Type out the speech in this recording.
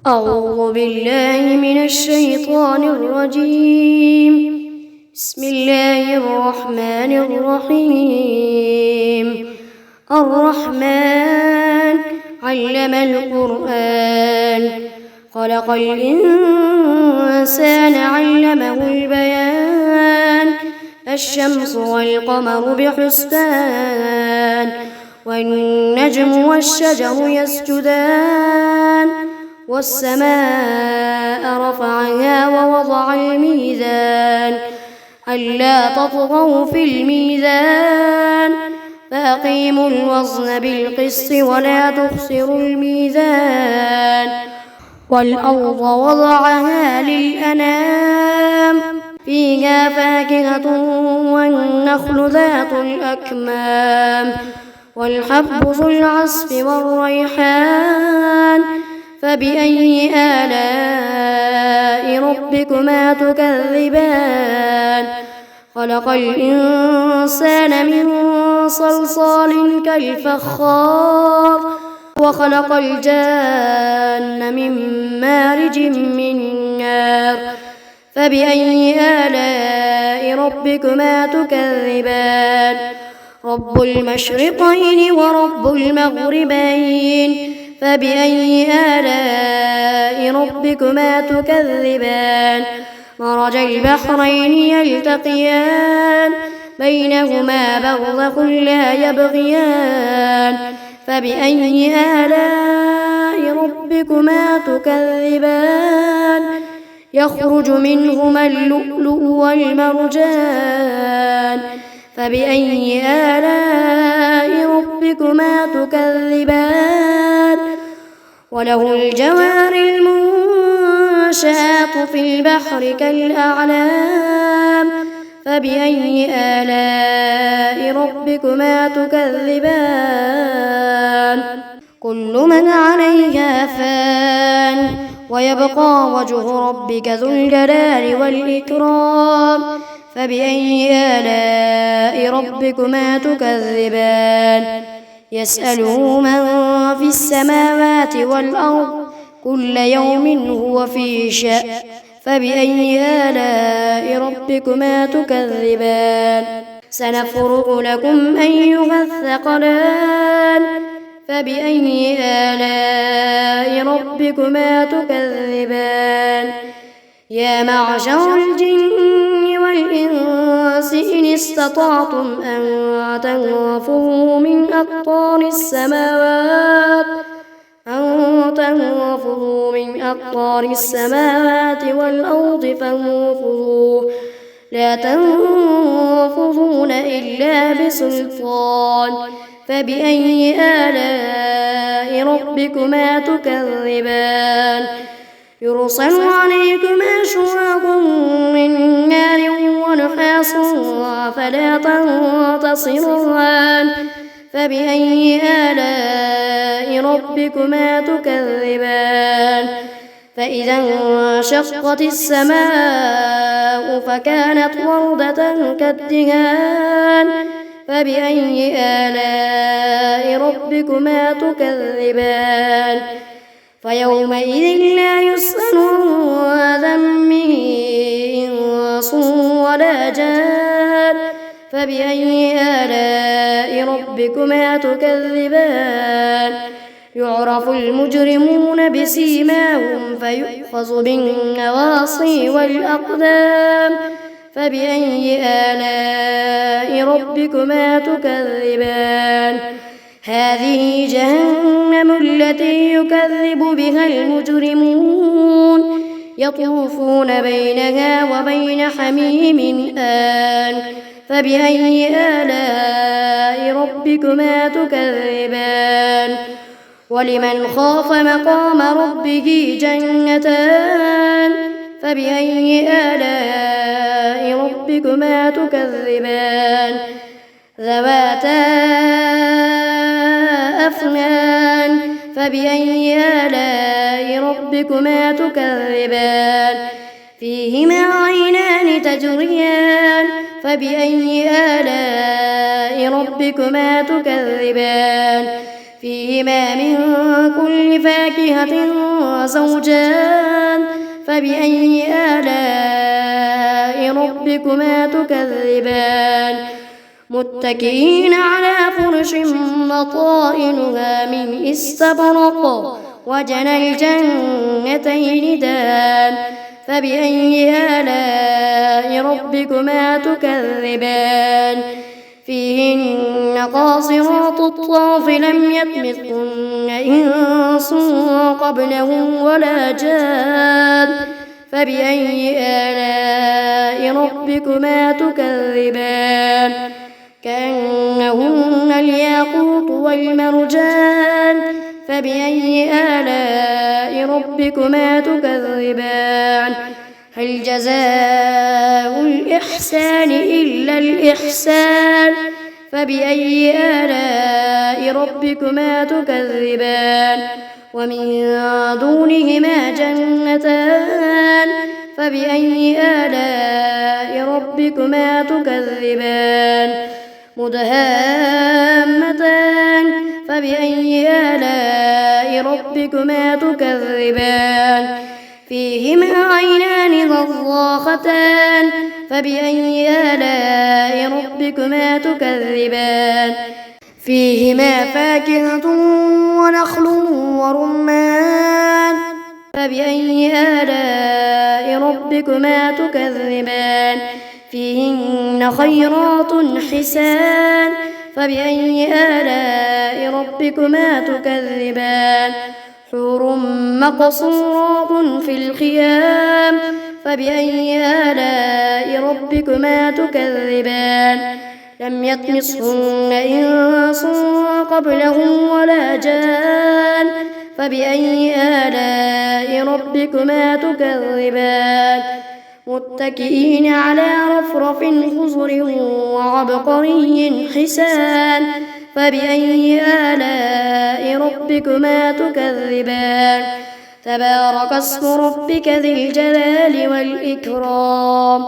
أعوذ بالله من الشيطان الرجيم. بسم الله الرحمن الرحيم. الرحمن علم القرآن، خلق الإنسان علمه البيان. الشمس والقمر بحسبان، والنجم والشجر يسجدان. والسماء رفعها ووضع الميزان، ألا تطغوا في الميزان، فأقيموا الوزن بالقسط ولا تخسروا الميزان. والأرض وضعها للأنام، فيها فاكهة والنخل ذات الأكمام، والحب ذو العصف والريحان. فبأي آلاء ربكما تكذبان؟ خلق الإنسان من صلصال كالفخار، وخلق الجان من مارج من نار. فبأي آلاء ربكما تكذبان؟ رب المشرقين ورب المغربين. فبأي آلاء ربكما تكذبان؟ مرج البحرين يلتقيان، بينهما برزخ لا يبغيان. فبأي آلاء ربكما تكذبان؟ يخرج منهما اللؤلؤ والمرجان. فبأي آلاء ربكما تكذبان؟ وله الجوار المنشآت في البحر كالأعلام. فبأي آلاء ربكما تكذبان؟ كل من عليها فان، ويبقى وجه ربك ذو الجلال والإكرام. فبأي آلاء ربكما تكذبان؟ يسأله من في السماوات والأرض، كل يوم هو في شأن. فبأي آلاء ربكما تكذبان؟ سنفرغ لكم أيها الثقلان. فبأي آلاء ربكما تكذبان؟ يا معشر الجن والإنس إن استطعتم أن تنفذوا من أقطار السماوات والأرض فانفذوا، لا تنفذون إلا بسلطان. فبأي آلاء ربكما تكذبان؟ يرسل عليكما شواظ من نار ونحاس فلا تنتصران. فبأي آلاء ربكما تكذبان؟ فإذا انشقت السماء فكانت وردة كالدهان. فبأي آلاء ربكما تكذبان؟ فيومئذ لا يسأل عن ذنبه إنس ولا جان. فبأي آلاء ربكما تكذبان؟ يعرف المجرمون بسيماهم فيؤخذ بالنواصي والأقدام. فبأي آلاء ربكما تكذبان؟ هذه جهنم التي يكذب بها المجرمون، يطوفون بينها وبين حميم آن. فبأي آلاء ربكما تكذبان؟ ولمن خاف مقام ربه جنتان. فبأي آلاء ربكما تكذبان؟ ذواتا أفنان. فبأي آلاء ربكما تكذبان؟ فيهما عينان تجريان. فبأي آلاء ربكما تكذبان؟ فيهما من كل فاكهة زوجان فبأي آلاء ربكما تكذبان متكئين على فرش بطائنها من استبرق وجنى الجنتين دان فبأي آلاء ربكما تكذبان فيهن قاصرات الطرف لم يطمثهن إنس قبلهم ولا جان فبأي آلاء ربكما تكذبان كأنهن الياقوت والمرجان فبأي آلاء ربكما تكذبان هل جزاء الإحسان إلا الإحسان فبأي آلاء ربكما تكذبان ومن دونهما جنتان فبأي آلاء ربكما تكذبان مدهامتان فبأي آلاء ربكما تكذبان فيهما عينان نضاختان فبأي آلاء ربكما تكذبان فيهما فاكهة ونخل ورمان فبأي آلاء ربكما تكذبان فيهن خيرات حسان فبأي آلاء ربكما تكذبان حور مقصورات في الخيام فبأي آلاء ربكما تكذبان لم يطمثهن إنس قبلهم ولا جان فبأي آلاء ربكما تكذبان متكئين على رفرف خضر وعبقري حسان فبأي آلاء ربكما تكذبان تبارك اسم ربك ذي الجلال والإكرام.